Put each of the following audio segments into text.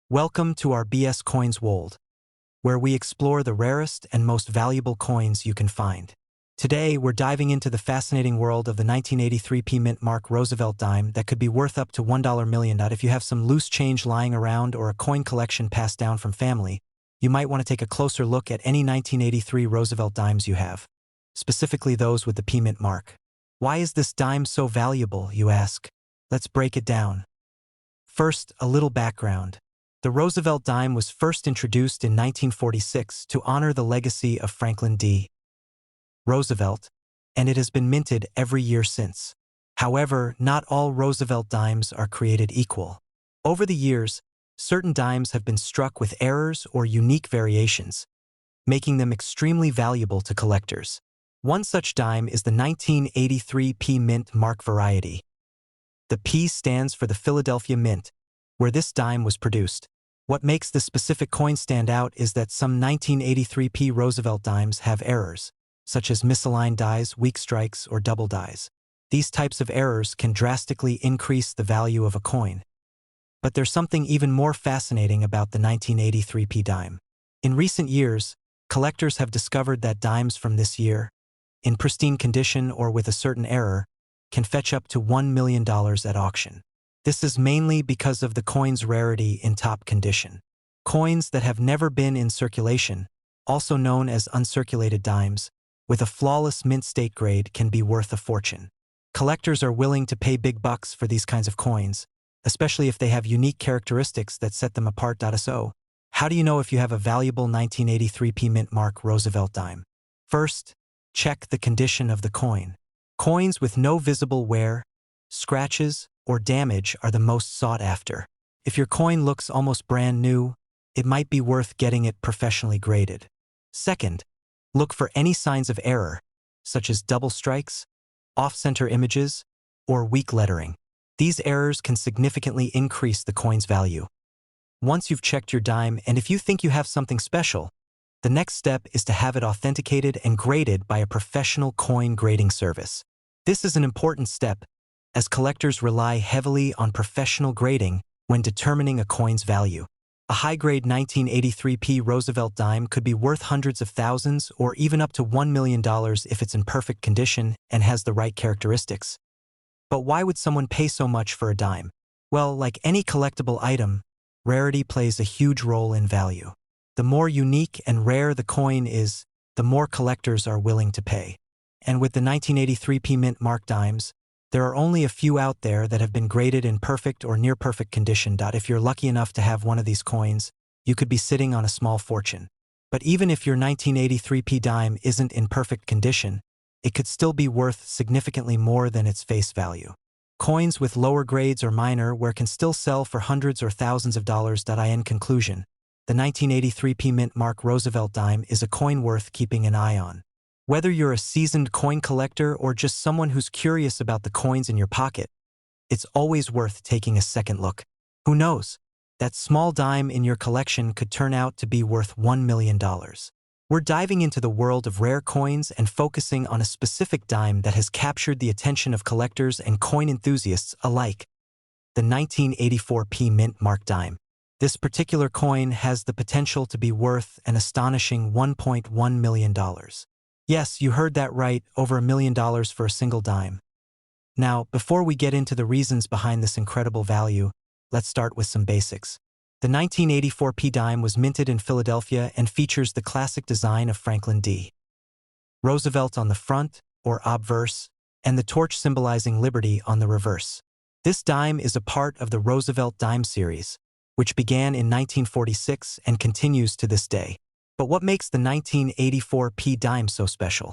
Welcome to our BS Coins world, where we explore the rarest and most valuable coins you can find. Today, we're diving into the fascinating world of the 1983 P Mint Mark Roosevelt dime that could be worth up to $1 million. If you have some loose change lying around or a coin collection passed down from family, you might want to take a closer look at any 1983 Roosevelt dimes you have, specifically those with the P Mint mark. Why is this dime so valuable, you ask? Let's break it down. First, a little background. The Roosevelt dime was first introduced in 1946 to honor the legacy of Franklin D. Roosevelt, and it has been minted every year since. However, not all Roosevelt dimes are created equal. Over the years, certain dimes have been struck with errors or unique variations, making them extremely valuable to collectors. One such dime is the 1983 P Mint Mark variety. The P stands for the Philadelphia Mint, where this dime was produced. What makes this specific coin stand out is that some 1983 P Roosevelt dimes have errors, such as misaligned dies, weak strikes, or double dies. These types of errors can drastically increase the value of a coin. But there's something even more fascinating about the 1983 P dime. In recent years, collectors have discovered that dimes from this year, in pristine condition or with a certain error, can fetch up to $1 million at auction. This is mainly because of the coin's rarity in top condition. Coins that have never been in circulation, also known as uncirculated dimes, with a flawless mint state grade can be worth a fortune. Collectors are willing to pay big bucks for these kinds of coins, especially if they have unique characteristics that set them apart. So, how do you know if you have a valuable 1983 P Mint Mark Roosevelt dime? First, check the condition of the coin. Coins with no visible wear, scratches, or damage are the most sought after. If your coin looks almost brand new, it might be worth getting it professionally graded. Second, look for any signs of error, such as double strikes, off-center images, or weak lettering. These errors can significantly increase the coin's value. Once you've checked your dime, and if you think you have something special, the next step is to have it authenticated and graded by a professional coin grading service. This is an important step, as collectors rely heavily on professional grading when determining a coin's value. A high-grade 1983 P Roosevelt dime could be worth hundreds of thousands or even up to $1 million if it's in perfect condition and has the right characteristics. But why would someone pay so much for a dime? Well, like any collectible item, rarity plays a huge role in value. The more unique and rare the coin is, the more collectors are willing to pay. And with the 1983 P Mint Mark dimes, there are only a few out there that have been graded in perfect or near-perfect condition. If you're lucky enough to have one of these coins, you could be sitting on a small fortune. But even if your 1983 P dime isn't in perfect condition, it could still be worth significantly more than its face value. Coins with lower grades or minor wear can still sell for hundreds or thousands of dollars. In conclusion, the 1983 P Mint Mark Roosevelt dime is a coin worth keeping an eye on. Whether you're a seasoned coin collector or just someone who's curious about the coins in your pocket, it's always worth taking a second look. Who knows? That small dime in your collection could turn out to be worth $1 million. We're diving into the world of rare coins and focusing on a specific dime that has captured the attention of collectors and coin enthusiasts alike: the 1984 P Mint Mark dime. This particular coin has the potential to be worth an astonishing $1.1 million. Yes, you heard that right, over $1 million for a single dime. Now, before we get into the reasons behind this incredible value, let's start with some basics. The 1984 P dime was minted in Philadelphia and features the classic design of Franklin D. Roosevelt on the front, or obverse, and the torch symbolizing liberty on the reverse. This dime is a part of the Roosevelt dime series, which began in 1946 and continues to this day. But what makes the 1984 P dime so special?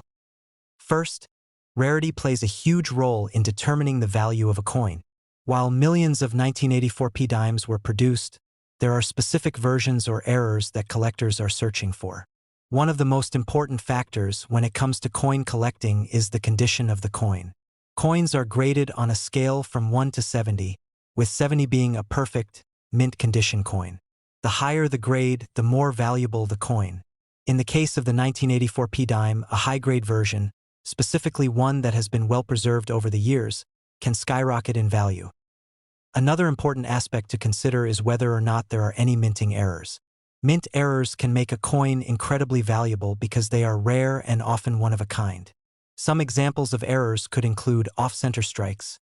First, rarity plays a huge role in determining the value of a coin. While millions of 1984 P dimes were produced, there are specific versions or errors that collectors are searching for. One of the most important factors when it comes to coin collecting is the condition of the coin. Coins are graded on a scale from 1 to 70, with 70 being a perfect, mint condition coin. The higher the grade, the more valuable the coin. In the case of the 1984 P dime, a high-grade version, specifically one that has been well preserved over the years, can skyrocket in value. Another important aspect to consider is whether or not there are any minting errors. Mint errors can make a coin incredibly valuable because they are rare and often one of a kind. Some examples of errors could include off-center strikes,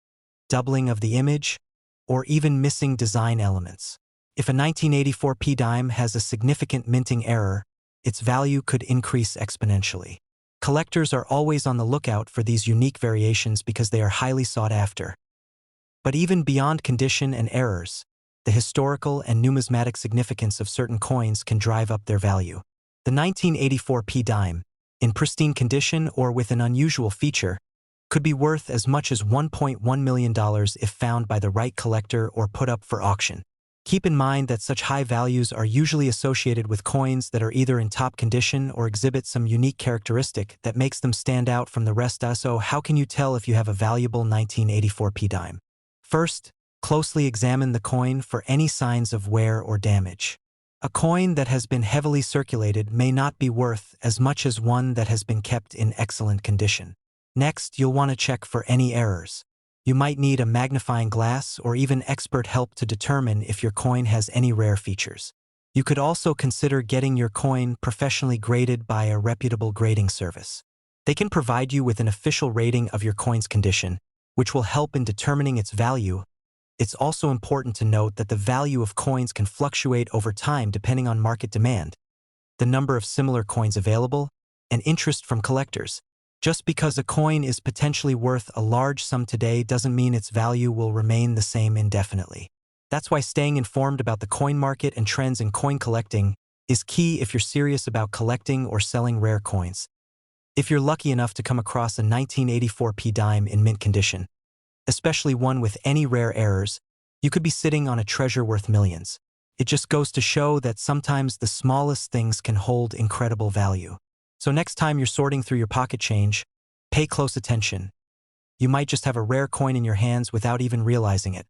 doubling of the image, or even missing design elements. If a 1984 P dime has a significant minting error, its value could increase exponentially. Collectors are always on the lookout for these unique variations because they are highly sought after. But even beyond condition and errors, the historical and numismatic significance of certain coins can drive up their value. The 1984 P dime, in pristine condition or with an unusual feature, could be worth as much as $1.1 million if found by the right collector or put up for auction. Keep in mind that such high values are usually associated with coins that are either in top condition or exhibit some unique characteristic that makes them stand out from the rest. So how can you tell if you have a valuable 1984 P dime? First, closely examine the coin for any signs of wear or damage. A coin that has been heavily circulated may not be worth as much as one that has been kept in excellent condition. Next, you'll want to check for any errors. You might need a magnifying glass or even expert help to determine if your coin has any rare features. You could also consider getting your coin professionally graded by a reputable grading service. They can provide you with an official rating of your coin's condition, which will help in determining its value. It's also important to note that the value of coins can fluctuate over time depending on market demand, the number of similar coins available, and interest from collectors. Just because a coin is potentially worth a large sum today doesn't mean its value will remain the same indefinitely. That's why staying informed about the coin market and trends in coin collecting is key if you're serious about collecting or selling rare coins. If you're lucky enough to come across a 1984 P dime in mint condition, especially one with any rare errors, you could be sitting on a treasure worth millions. It just goes to show that sometimes the smallest things can hold incredible value. So next time you're sorting through your pocket change, pay close attention. You might just have a rare coin in your hands without even realizing it.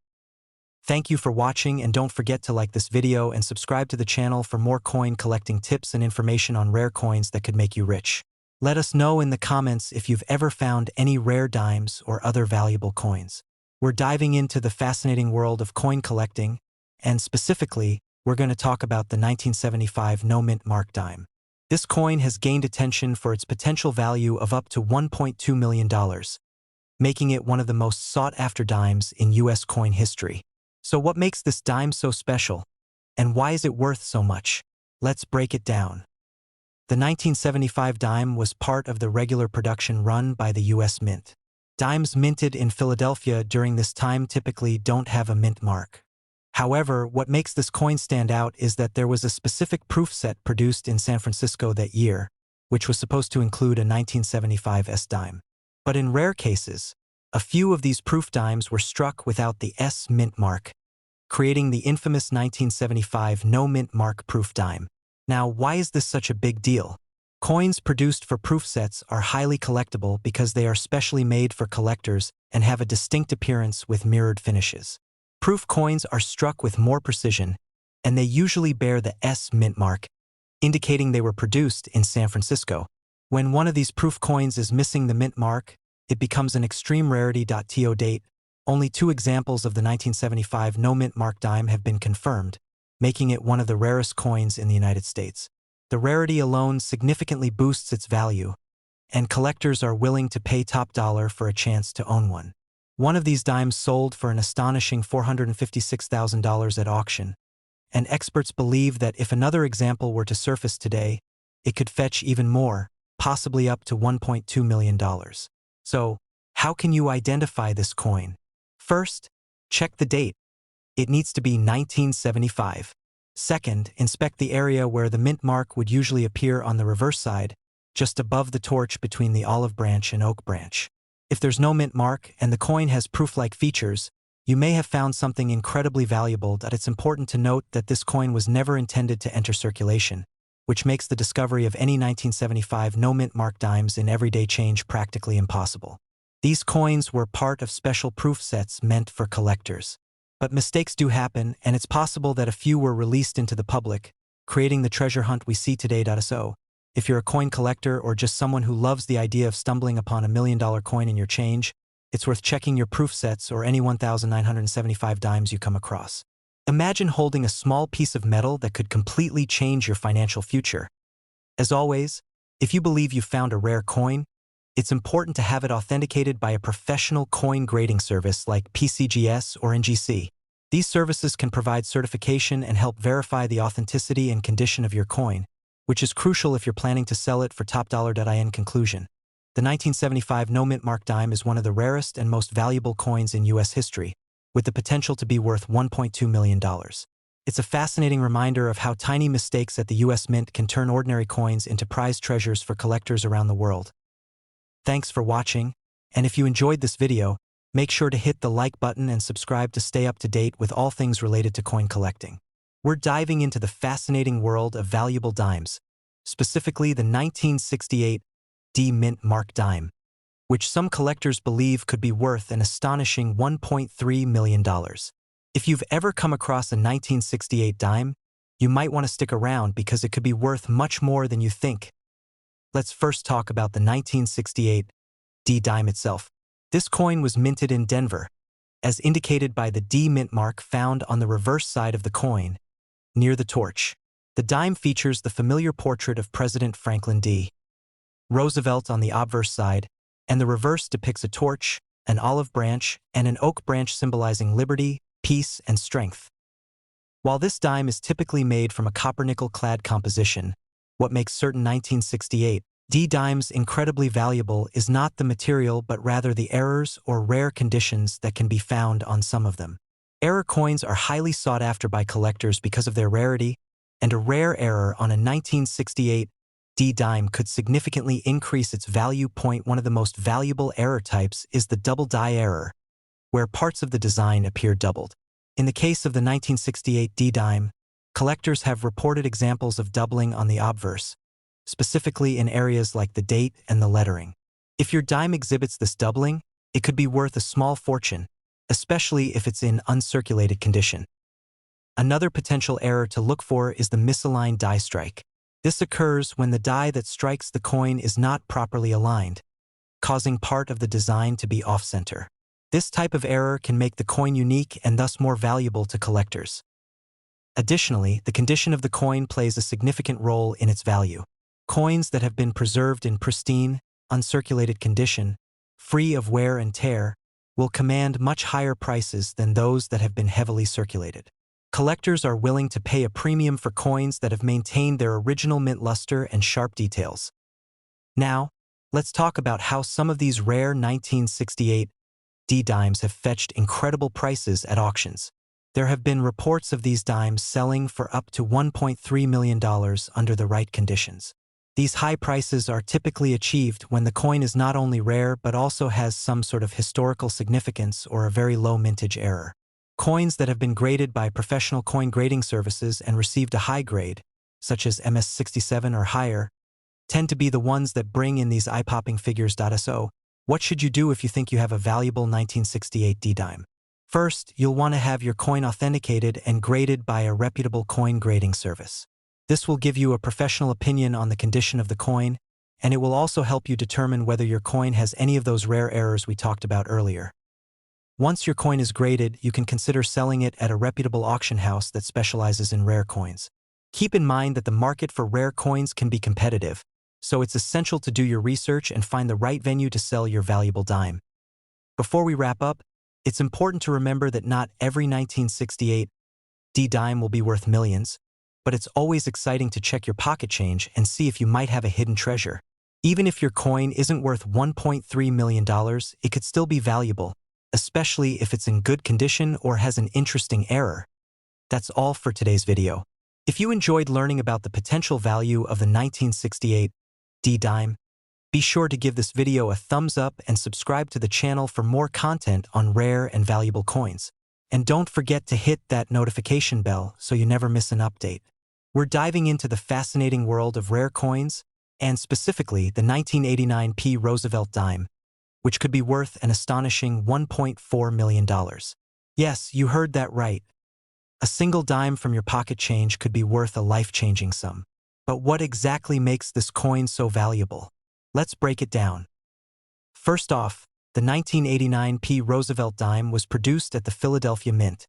Thank you for watching, and don't forget to like this video and subscribe to the channel for more coin collecting tips and information on rare coins that could make you rich. Let us know in the comments if you've ever found any rare dimes or other valuable coins. We're diving into the fascinating world of coin collecting, and specifically, we're going to talk about the 1975 no-mint mark dime. This coin has gained attention for its potential value of up to $1.2 million, making it one of the most sought-after dimes in U.S. coin history. So what makes this dime so special, and why is it worth so much? Let's break it down. The 1975 dime was part of the regular production run by the U.S. Mint. Dimes minted in Philadelphia during this time typically don't have a mint mark. However, what makes this coin stand out is that there was a specific proof set produced in San Francisco that year, which was supposed to include a 1975 S dime. But in rare cases, a few of these proof dimes were struck without the S mint mark, creating the infamous 1975 no mint mark proof dime. Now, why is this such a big deal? Coins produced for proof sets are highly collectible because they are specially made for collectors and have a distinct appearance with mirrored finishes. Proof coins are struck with more precision, and they usually bear the S mint mark, indicating they were produced in San Francisco. When one of these proof coins is missing the mint mark, it becomes an extreme rarity. To date, only 2 examples of the 1975 no mint mark dime have been confirmed, making it one of the rarest coins in the United States. The rarity alone significantly boosts its value, and collectors are willing to pay top dollar for a chance to own one. One of these dimes sold for an astonishing $456,000 at auction, and experts believe that if another example were to surface today, it could fetch even more, possibly up to $1.2 million. So, how can you identify this coin? First, check the date. It needs to be 1975. Second, inspect the area where the mint mark would usually appear on the reverse side, just above the torch between the olive branch and oak branch. If there's no mint mark and the coin has proof-like features, you may have found something incredibly valuable. It's important to note that this coin was never intended to enter circulation, which makes the discovery of any 1975 no mint mark dimes in everyday change practically impossible. These coins were part of special proof sets meant for collectors. But mistakes do happen, and it's possible that a few were released into the public, creating the treasure hunt we see today. So, if you're a coin collector or just someone who loves the idea of stumbling upon $1 million coin in your change, it's worth checking your proof sets or any 1,975 dimes you come across. Imagine holding a small piece of metal that could completely change your financial future. As always, if you believe you've found a rare coin, it's important to have it authenticated by a professional coin grading service like PCGS or NGC. These services can provide certification and help verify the authenticity and condition of your coin, which is crucial if you're planning to sell it for top dollar. In conclusion, the 1975 no-mint mark dime is one of the rarest and most valuable coins in U.S. history, with the potential to be worth $1.2 million. It's a fascinating reminder of how tiny mistakes at the U.S. Mint can turn ordinary coins into prized treasures for collectors around the world. Thanks for watching, and if you enjoyed this video, make sure to hit the like button and subscribe to stay up to date with all things related to coin collecting. We're diving into the fascinating world of valuable dimes, specifically the 1968 D-Mint mark dime, which some collectors believe could be worth an astonishing $1.3 million. If you've ever come across a 1968 dime, you might want to stick around because it could be worth much more than you think. Let's first talk about the 1968 D-dime itself. This coin was minted in Denver, as indicated by the D-Mint mark found on the reverse side of the coin, near the torch. The dime features the familiar portrait of President Franklin D. Roosevelt on the obverse side, and the reverse depicts a torch, an olive branch, and an oak branch symbolizing liberty, peace, and strength. While this dime is typically made from a copper-nickel-clad composition, what makes certain 1968 D-dimes incredibly valuable is not the material but rather the errors or rare conditions that can be found on some of them. Error coins are highly sought after by collectors because of their rarity, and a rare error on a 1968 D-dime could significantly increase its value. One of the most valuable error types is the double die error, where parts of the design appear doubled. In the case of the 1968 D-dime, collectors have reported examples of doubling on the obverse, specifically in areas like the date and the lettering. If your dime exhibits this doubling, it could be worth a small fortune, especially if it's in uncirculated condition. Another potential error to look for is the misaligned die strike. This occurs when the die that strikes the coin is not properly aligned, causing part of the design to be off-center. This type of error can make the coin unique and thus more valuable to collectors. Additionally, the condition of the coin plays a significant role in its value. Coins that have been preserved in pristine, uncirculated condition, free of wear and tear, will command much higher prices than those that have been heavily circulated. Collectors are willing to pay a premium for coins that have maintained their original mint luster and sharp details. Now, let's talk about how some of these rare 1968 D-dimes have fetched incredible prices at auctions. There have been reports of these dimes selling for up to $1.3 million under the right conditions. These high prices are typically achieved when the coin is not only rare but also has some sort of historical significance or a very low mintage error. Coins that have been graded by professional coin grading services and received a high grade, such as MS67 or higher, tend to be the ones that bring in these eye-popping figures. So, what should you do if you think you have a valuable 1968 D-dime? First, you'll want to have your coin authenticated and graded by a reputable coin grading service. This will give you a professional opinion on the condition of the coin, and it will also help you determine whether your coin has any of those rare errors we talked about earlier. Once your coin is graded, you can consider selling it at a reputable auction house that specializes in rare coins. Keep in mind that the market for rare coins can be competitive, so it's essential to do your research and find the right venue to sell your valuable dime. Before we wrap up, it's important to remember that not every 1968 D-dime will be worth millions, but it's always exciting to check your pocket change and see if you might have a hidden treasure. Even if your coin isn't worth $1.3 million, it could still be valuable, especially if it's in good condition or has an interesting error. That's all for today's video. If you enjoyed learning about the potential value of the 1968 D-dime, be sure to give this video a thumbs up and subscribe to the channel for more content on rare and valuable coins. And don't forget to hit that notification bell so you never miss an update. We're diving into the fascinating world of rare coins, and specifically the 1989 Roosevelt dime, which could be worth an astonishing $1.4 million. Yes, you heard that right. A single dime from your pocket change could be worth a life-changing sum. But what exactly makes this coin so valuable? Let's break it down. First off, The 1989 P. Roosevelt dime was produced at the Philadelphia Mint,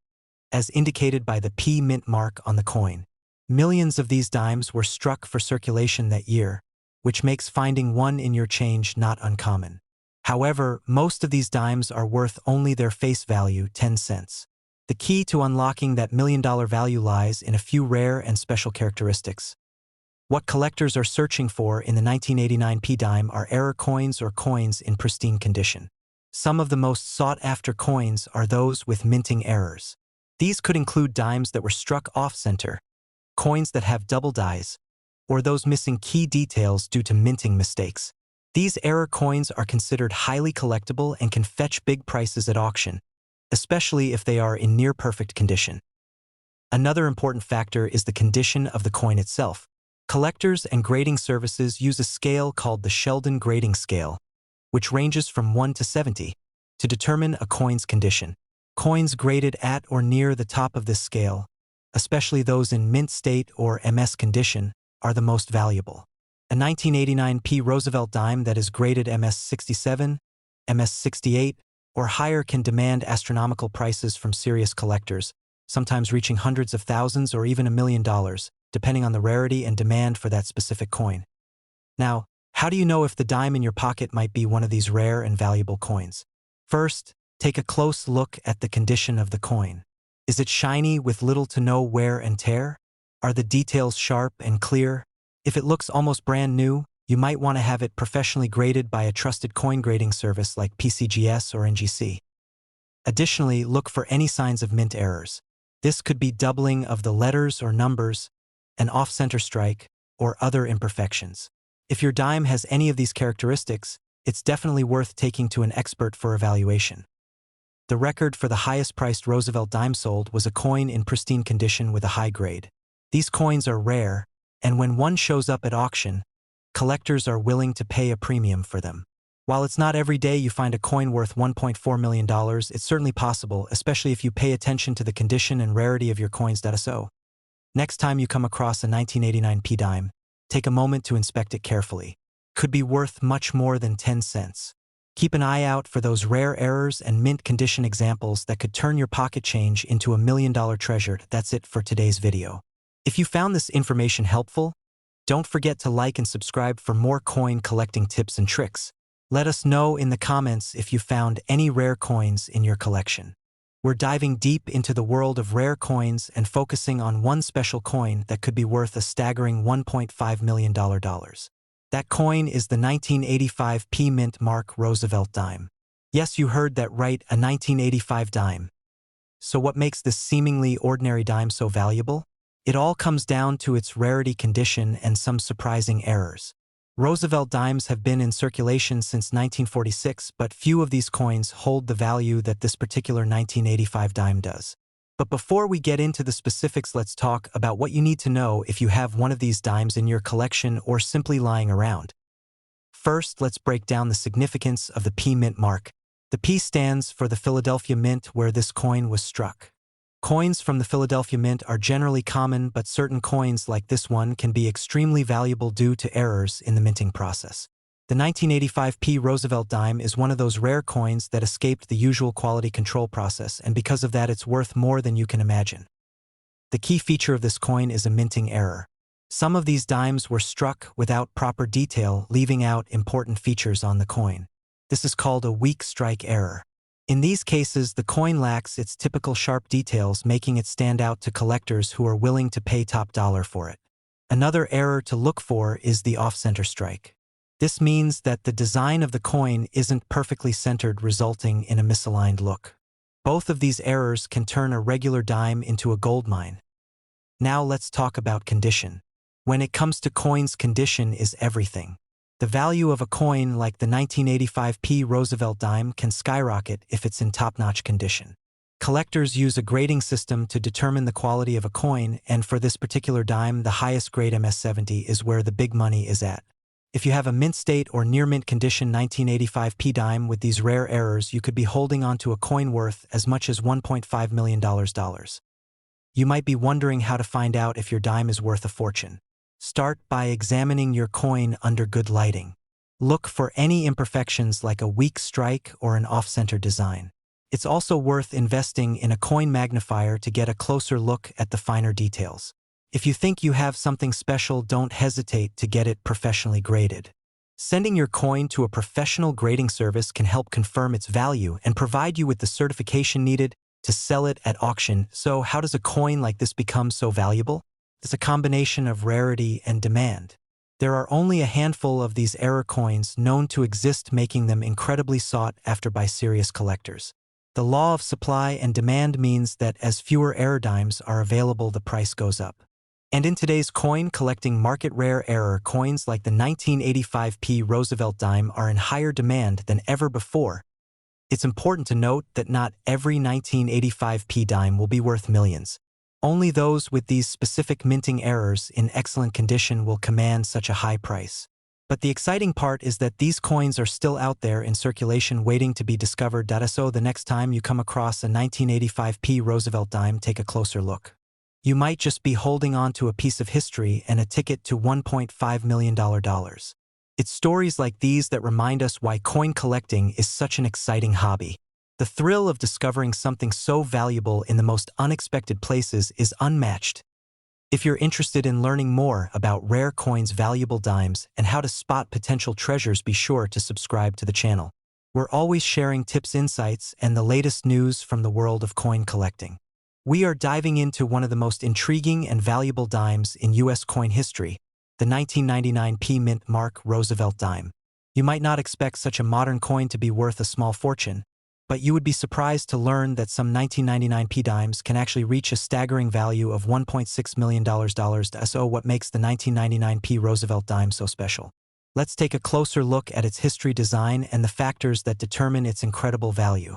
as indicated by the P Mint mark on the coin. Millions of these dimes were struck for circulation that year, which makes finding one in your change not uncommon. However, most of these dimes are worth only their face value, 10 cents. The key to unlocking that million-dollar value lies in a few rare and special characteristics. What collectors are searching for in the 1989 P dime are error coins or coins in pristine condition. Some of the most sought-after coins are those with minting errors. These could include dimes that were struck off-center, coins that have double dies, or those missing key details due to minting mistakes. These error coins are considered highly collectible and can fetch big prices at auction, especially if they are in near-perfect condition. Another important factor is the condition of the coin itself. Collectors and grading services use a scale called the Sheldon Grading Scale, which ranges from 1 to 70, to determine a coin's condition. Coins graded at or near the top of this scale, especially those in mint state or MS condition, are the most valuable. A 1989 P. Roosevelt dime that is graded MS 67, MS 68, or higher can demand astronomical prices from serious collectors, sometimes reaching hundreds of thousands or even $1 million, depending on the rarity and demand for that specific coin. Now, how do you know if the dime in your pocket might be one of these rare and valuable coins? First, take a close look at the condition of the coin. Is it shiny with little to no wear and tear? Are the details sharp and clear? If it looks almost brand new, you might want to have it professionally graded by a trusted coin grading service like PCGS or NGC. Additionally, look for any signs of mint errors. This could be doubling of the letters or numbers, an off-center strike, or other imperfections. If your dime has any of these characteristics, it's definitely worth taking to an expert for evaluation. The record for the highest-priced Roosevelt dime sold was a coin in pristine condition with a high grade. These coins are rare, and when one shows up at auction, collectors are willing to pay a premium for them. While it's not every day you find a coin worth $1.4 million, it's certainly possible, especially if you pay attention to the condition and rarity of your coins. So, next time you come across a 1989 P dime, take a moment to inspect it carefully. Could be worth much more than 10 cents. Keep an eye out for those rare errors and mint condition examples that could turn your pocket change into $1 million treasure. That's it for today's video. If you found this information helpful, don't forget to like and subscribe for more coin collecting tips and tricks. Let us know in the comments if you found any rare coins in your collection. We're diving deep into the world of rare coins and focusing on one special coin that could be worth a staggering $1.5 million. That coin is the 1985 P Mint Mark Roosevelt dime. Yes, you heard that right, a 1985 dime. So what makes this seemingly ordinary dime so valuable? It all comes down to its rarity, condition, and some surprising errors. Roosevelt dimes have been in circulation since 1946, but few of these coins hold the value that this particular 1985 dime does. But before we get into the specifics, let's talk about what you need to know if you have one of these dimes in your collection or simply lying around. First, let's break down the significance of the P Mint mark. The P stands for the Philadelphia Mint, where this coin was struck. Coins from the Philadelphia Mint are generally common, but certain coins like this one can be extremely valuable due to errors in the minting process. The 1985 P Roosevelt dime is one of those rare coins that escaped the usual quality control process, and because of that it's worth more than you can imagine. The key feature of this coin is a minting error. Some of these dimes were struck without proper detail, leaving out important features on the coin. This is called a weak strike error. In these cases, the coin lacks its typical sharp details, making it stand out to collectors who are willing to pay top dollar for it. Another error to look for is the off-center strike. This means that the design of the coin isn't perfectly centered, resulting in a misaligned look. Both of these errors can turn a regular dime into a goldmine. Now let's talk about condition. When it comes to coins, condition is everything. The value of a coin like the 1985 P Roosevelt dime can skyrocket if it's in top-notch condition. Collectors use a grading system to determine the quality of a coin, and for this particular dime, the highest grade MS70 is where the big money is at. If you have a mint state or near mint condition 1985 P dime with these rare errors, you could be holding onto a coin worth as much as $1.5 million. You might be wondering how to find out if your dime is worth a fortune. Start by examining your coin under good lighting. Look for any imperfections like a weak strike or an off-center design. It's also worth investing in a coin magnifier to get a closer look at the finer details. If you think you have something special, don't hesitate to get it professionally graded. Sending your coin to a professional grading service can help confirm its value and provide you with the certification needed to sell it at auction. So how does a coin like this become so valuable? It's a combination of rarity and demand. There are only a handful of these error coins known to exist, making them incredibly sought after by serious collectors. The law of supply and demand means that as fewer error dimes are available, the price goes up. And in today's coin collecting market, rare error coins like the 1985p Roosevelt dime are in higher demand than ever before. It's important to note that not every 1985p dime will be worth millions. Only those with these specific minting errors in excellent condition will command such a high price. But the exciting part is that these coins are still out there in circulation waiting to be discovered. So the next time you come across a 1985p Roosevelt dime, take a closer look. You might just be holding on to a piece of history and a ticket to $1.5 million. It's stories like these that remind us why coin collecting is such an exciting hobby. The thrill of discovering something so valuable in the most unexpected places is unmatched. If you're interested in learning more about rare coins, valuable dimes, and how to spot potential treasures, be sure to subscribe to the channel. We're always sharing tips, insights, and the latest news from the world of coin collecting. We are diving into one of the most intriguing and valuable dimes in U.S. coin history, the 1999p mint mark Roosevelt dime. You might not expect such a modern coin to be worth a small fortune, but you would be surprised to learn that some 1999p dimes can actually reach a staggering value of $1.6 million. So what makes the 1999p Roosevelt dime so special? Let's take a closer look at its history, design, and the factors that determine its incredible value.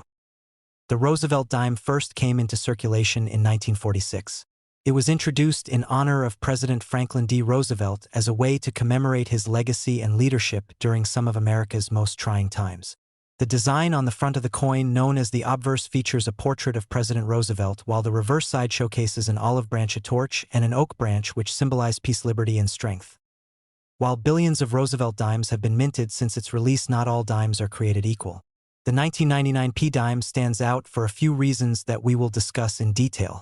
The Roosevelt dime first came into circulation in 1946. It was introduced in honor of President Franklin D. Roosevelt as a way to commemorate his legacy and leadership during some of America's most trying times. The design on the front of the coin, known as the obverse, features a portrait of President Roosevelt, while the reverse side showcases an olive branch, a torch, and an oak branch, which symbolize peace, liberty, and strength. While billions of Roosevelt dimes have been minted since its release, not all dimes are created equal. The 1999p dime stands out for a few reasons that we will discuss in detail.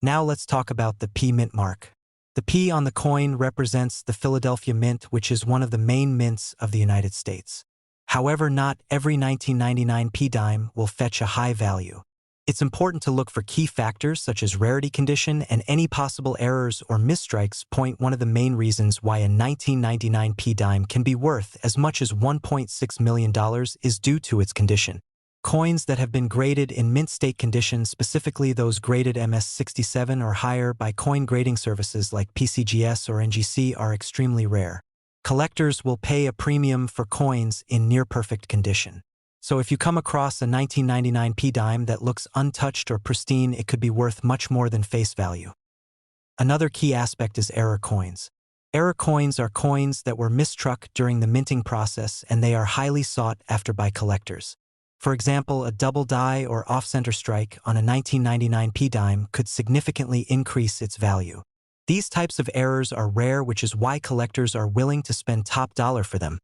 Now let's talk about the P mint mark. The P on the coin represents the Philadelphia Mint, which is one of the main mints of the United States. However, not every 1999p dime will fetch a high value. It's important to look for key factors such as rarity, condition, and any possible errors or misstrikes. One of the main reasons why a 1999p dime can be worth as much as $1.6 million is due to its condition. Coins that have been graded in mint state condition, specifically those graded MS67 or higher by coin grading services like PCGS or NGC, are extremely rare. Collectors will pay a premium for coins in near-perfect condition. So if you come across a 1999p dime that looks untouched or pristine, it could be worth much more than face value. Another key aspect is error coins. Error coins are coins that were mistruck during the minting process, and they are highly sought after by collectors. For example, a double die or off-center strike on a 1999p dime could significantly increase its value. These types of errors are rare, which is why collectors are willing to spend top dollar for them.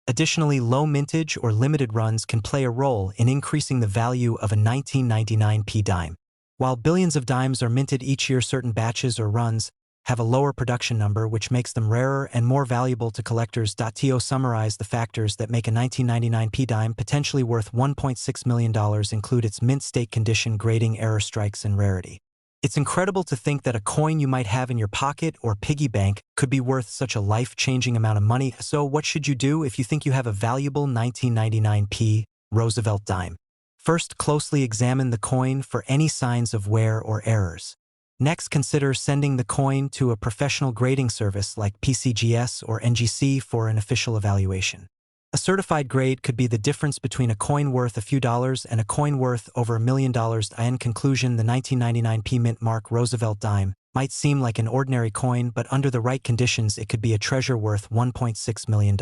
Additionally, low mintage or limited runs can play a role in increasing the value of a 1999p dime. While billions of dimes are minted each year, certain batches or runs have a lower production number, which makes them rarer and more valuable to collectors. To summarize the factors that make a 1999p dime potentially worth $1.6 million include its mint state condition, grading, error strikes, and rarity. It's incredible to think that a coin you might have in your pocket or piggy bank could be worth such a life-changing amount of money. So what should you do if you think you have a valuable 1999p Roosevelt dime? First, closely examine the coin for any signs of wear or errors. Next, consider sending the coin to a professional grading service like PCGS or NGC for an official evaluation. A certified grade could be the difference between a coin worth a few dollars and a coin worth over $1 million. In conclusion, the 1999p mint mark Roosevelt dime might seem like an ordinary coin, but under the right conditions, it could be a treasure worth $1.6 million.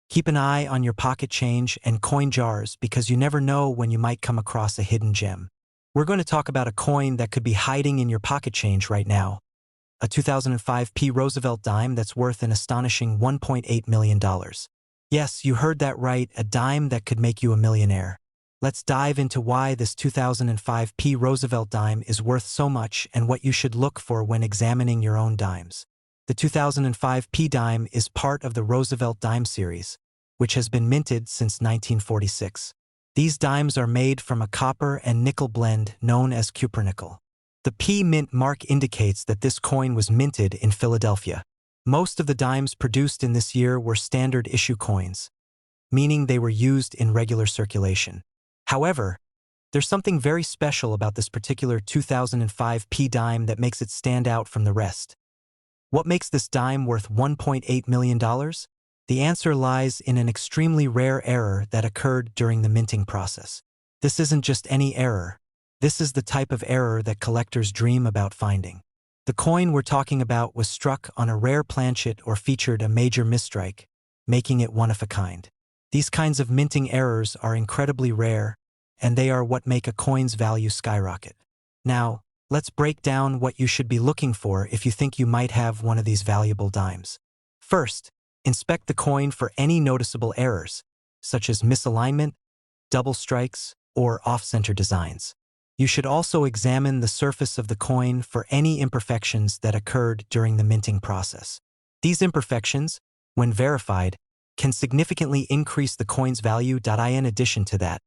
Keep an eye on your pocket change and coin jars, because you never know when you might come across a hidden gem. We're going to talk about a coin that could be hiding in your pocket change right now. A 2005p Roosevelt dime that's worth an astonishing $1.8 million. Yes, you heard that right, a dime that could make you a millionaire. Let's dive into why this 2005 P. Roosevelt dime is worth so much and what you should look for when examining your own dimes. The 2005 P dime is part of the Roosevelt dime series, which has been minted since 1946. These dimes are made from a copper and nickel blend known as cupronickel. The P mint mark indicates that this coin was minted in Philadelphia. Most of the dimes produced in this year were standard issue coins, meaning they were used in regular circulation. However, there's something very special about this particular 2005 P dime that makes it stand out from the rest. What makes this dime worth $1.8 million? The answer lies in an extremely rare error that occurred during the minting process. This isn't just any error. This is the type of error that collectors dream about finding. The coin we're talking about was struck on a rare planchet or featured a major misstrike, making it one of a kind. These kinds of minting errors are incredibly rare, and they are what make a coin's value skyrocket. Now, let's break down what you should be looking for if you think you might have one of these valuable dimes. First, inspect the coin for any noticeable errors, such as misalignment, double strikes, or off-center designs. You should also examine the surface of the coin for any imperfections that occurred during the minting process. These imperfections, when verified, can significantly increase the coin's value. In addition to that,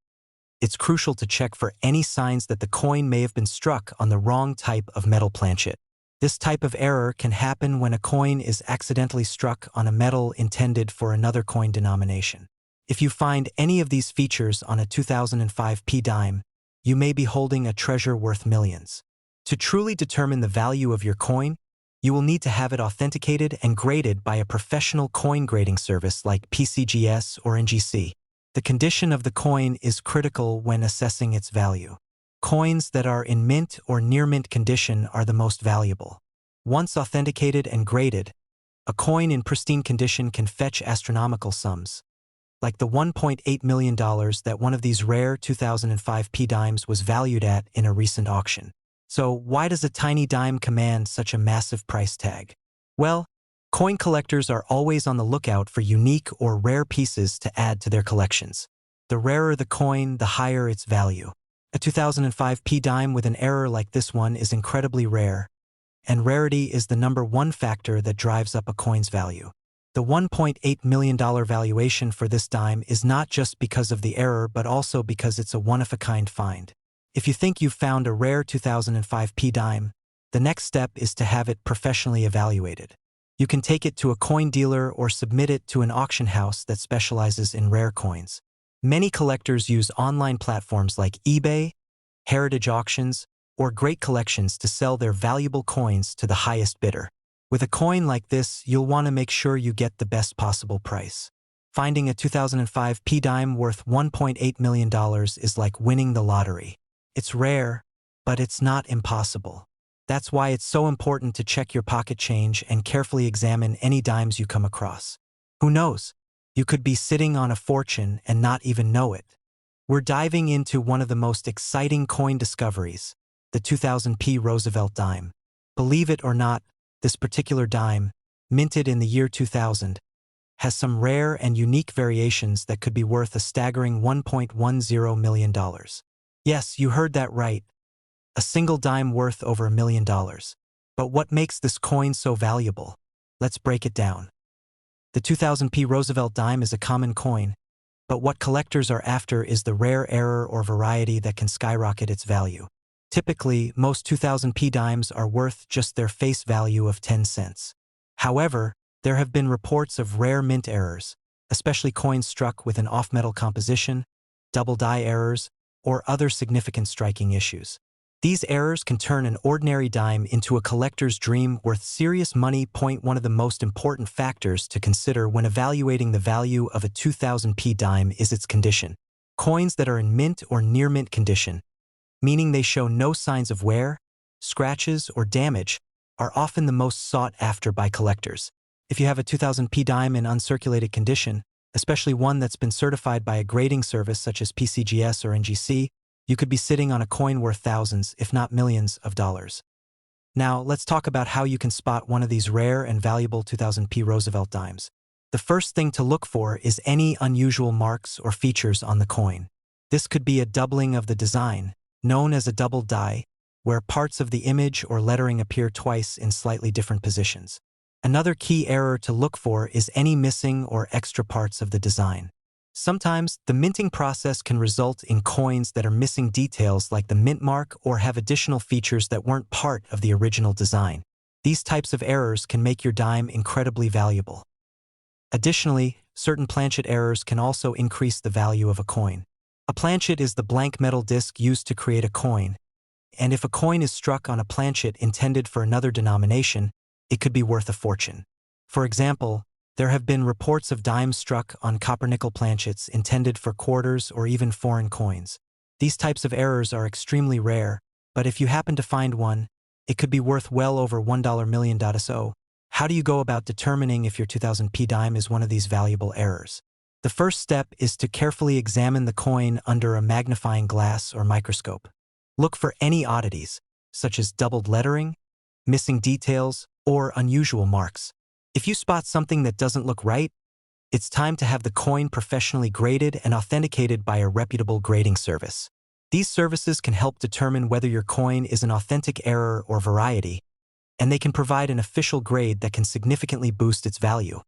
it's crucial to check for any signs that the coin may have been struck on the wrong type of metal planchet. This type of error can happen when a coin is accidentally struck on a metal intended for another coin denomination. If you find any of these features on a 2005 P dime, you may be holding a treasure worth millions. To truly determine the value of your coin, you will need to have it authenticated and graded by a professional coin grading service like PCGS or NGC. The condition of the coin is critical when assessing its value. Coins that are in mint or near mint condition are the most valuable. Once authenticated and graded, a coin in pristine condition can fetch astronomical sums, like the $1.8 million that one of these rare 2005 P dimes was valued at in a recent auction. So why does a tiny dime command such a massive price tag? Well, coin collectors are always on the lookout for unique or rare pieces to add to their collections. The rarer the coin, the higher its value. A 2005 P dime with an error like this one is incredibly rare, and rarity is the #1 factor that drives up a coin's value. The $1.8 million valuation for this dime is not just because of the error but also because it's a one-of-a-kind find. If you think you've found a rare 2005 P dime, the next step is to have it professionally evaluated. You can take it to a coin dealer or submit it to an auction house that specializes in rare coins. Many collectors use online platforms like eBay, heritage auctions, or Great Collections to sell their valuable coins to the highest bidder. With a coin like this, you'll want to make sure you get the best possible price. Finding a 2005 P dime worth $1.8 million is like winning the lottery. It's rare, but it's not impossible. That's why it's so important to check your pocket change and carefully examine any dimes you come across. Who knows? You could be sitting on a fortune and not even know it. We're diving into one of the most exciting coin discoveries, the 2000 P Roosevelt dime. Believe it or not, this particular dime, minted in the year 2000, has some rare and unique variations that could be worth a staggering $1.10 million. Yes, you heard that right. A single dime worth over $1 million. But what makes this coin so valuable? Let's break it down. The 2000 P Roosevelt dime is a common coin, but what collectors are after is the rare error or variety that can skyrocket its value. Typically, most 2000 P dimes are worth just their face value of 10 cents. However, there have been reports of rare mint errors, especially coins struck with an off-metal composition, double die errors, or other significant striking issues. These errors can turn an ordinary dime into a collector's dream worth serious money. One of the most important factors to consider when evaluating the value of a 2000 P dime is its condition. Coins that are in mint or near mint condition, meaning they show no signs of wear, scratches, or damage, are often the most sought after by collectors. If you have a 2000 P dime in uncirculated condition, especially one that's been certified by a grading service such as PCGS or NGC, you could be sitting on a coin worth thousands, if not millions, of dollars. Now, let's talk about how you can spot one of these rare and valuable 2000 P Roosevelt dimes. The first thing to look for is any unusual marks or features on the coin. This could be a doubling of the design, known as a double die, where parts of the image or lettering appear twice in slightly different positions. Another key error to look for is any missing or extra parts of the design. Sometimes, the minting process can result in coins that are missing details like the mint mark or have additional features that weren't part of the original design. These types of errors can make your dime incredibly valuable. Additionally, certain planchet errors can also increase the value of a coin. A planchet is the blank metal disc used to create a coin, and if a coin is struck on a planchet intended for another denomination, it could be worth a fortune. For example, there have been reports of dimes struck on copper-nickel planchets intended for quarters or even foreign coins. These types of errors are extremely rare, but if you happen to find one, it could be worth well over $1 million. So, how do you go about determining if your 2000p dime is one of these valuable errors? The first step is to carefully examine the coin under a magnifying glass or microscope. Look for any oddities, such as doubled lettering, missing details, or unusual marks. If you spot something that doesn't look right, it's time to have the coin professionally graded and authenticated by a reputable grading service. These services can help determine whether your coin is an authentic error or variety, and they can provide an official grade that can significantly boost its value.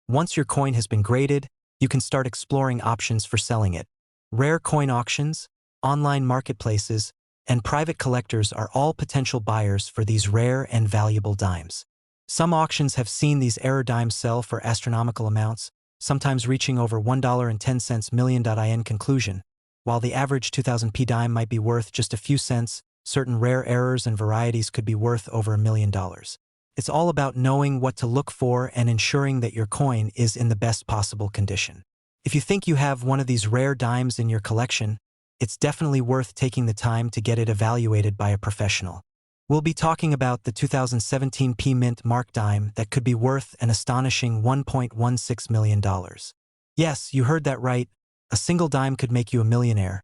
Once your coin has been graded, you can start exploring options for selling it. Rare coin auctions, online marketplaces, and private collectors are all potential buyers for these rare and valuable dimes. Some auctions have seen these error dimes sell for astronomical amounts, sometimes reaching over $1.10 million. In conclusion, while the average 2000p dime might be worth just a few cents, certain rare errors and varieties could be worth over $1 million. It's all about knowing what to look for and ensuring that your coin is in the best possible condition. If you think you have one of these rare dimes in your collection, it's definitely worth taking the time to get it evaluated by a professional. We'll be talking about the 2017p Mint Mark dime that could be worth an astonishing $1.16 million. Yes, you heard that right. A single dime could make you a millionaire.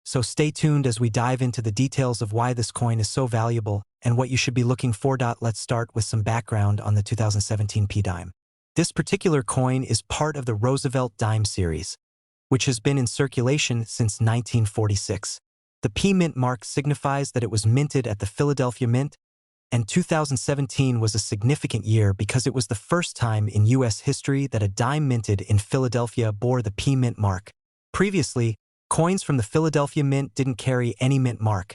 So stay tuned as we dive into the details of why this coin is so valuable and what you should be looking for. Let's start with some background on the 2017p dime. This particular coin is part of the Roosevelt dime series, which has been in circulation since 1946. The P Mint mark signifies that it was minted at the Philadelphia Mint, and 2017 was a significant year because it was the first time in U.S. history that a dime minted in Philadelphia bore the P Mint mark. Previously, coins from the Philadelphia Mint didn't carry any mint mark,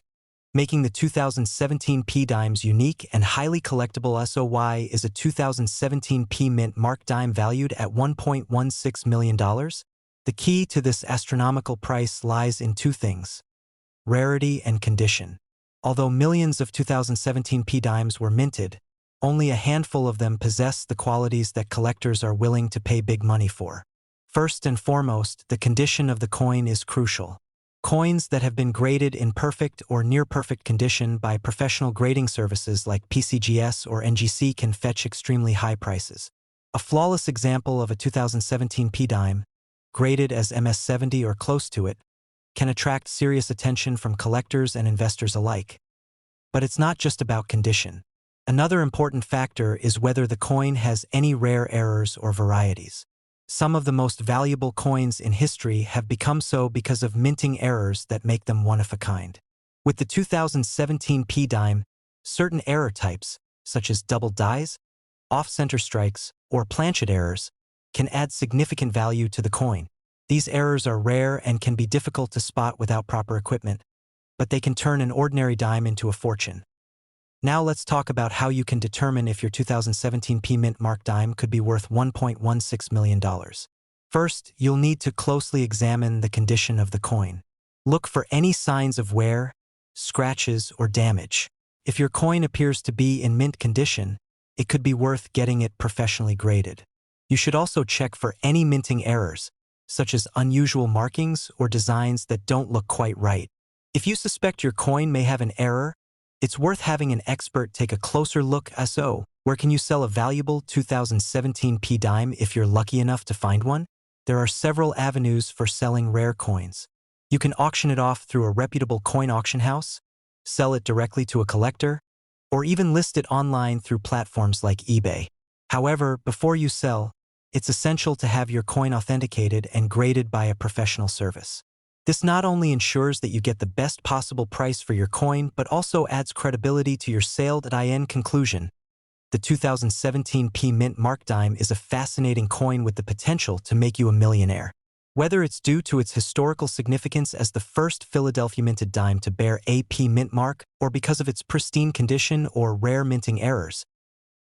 making the 2017 P dimes unique and highly collectible. SOY is a 2017 P Mint mark dime valued at $1.16 million. The key to this astronomical price lies in two things: rarity and condition. Although millions of 2017 P dimes were minted, only a handful of them possess the qualities that collectors are willing to pay big money for. First and foremost, the condition of the coin is crucial. Coins that have been graded in perfect or near-perfect condition by professional grading services like PCGS or NGC can fetch extremely high prices. A flawless example of a 2017 P dime, graded as MS70 or close to it, can attract serious attention from collectors and investors alike. But it's not just about condition. Another important factor is whether the coin has any rare errors or varieties. Some of the most valuable coins in history have become so because of minting errors that make them one of a kind. With the 2017 P dime, certain error types, such as double dies, off-center strikes, or planchet errors, can add significant value to the coin. These errors are rare and can be difficult to spot without proper equipment, but they can turn an ordinary dime into a fortune. Now let's talk about how you can determine if your 2017 P Mint mark dime could be worth $1.16 million. First, you'll need to closely examine the condition of the coin. Look for any signs of wear, scratches, or damage. If your coin appears to be in mint condition, it could be worth getting it professionally graded. You should also check for any minting errors, such as unusual markings or designs that don't look quite right. If you suspect your coin may have an error, it's worth having an expert take a closer look. So, where can you sell a valuable 2017 P dime if you're lucky enough to find one? There are several avenues for selling rare coins. You can auction it off through a reputable coin auction house, sell it directly to a collector, or even list it online through platforms like eBay. However, before you sell, it's essential to have your coin authenticated and graded by a professional service. This not only ensures that you get the best possible price for your coin, but also adds credibility to your sale. In conclusion, the 2017 P Mint Mark dime is a fascinating coin with the potential to make you a millionaire. Whether it's due to its historical significance as the first Philadelphia minted dime to bear a P Mint mark, or because of its pristine condition or rare minting errors,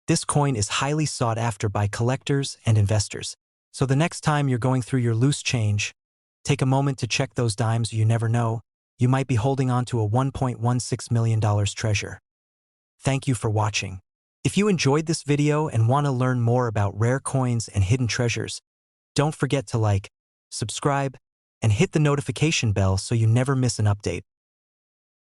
this coin is highly sought after by collectors and investors. So the next time you're going through your loose change, take a moment to check those dimes. You never know, you might be holding on to a $1.16 million treasure. Thank you for watching. If you enjoyed this video and want to learn more about rare coins and hidden treasures, don't forget to like, subscribe, and hit the notification bell so you never miss an update.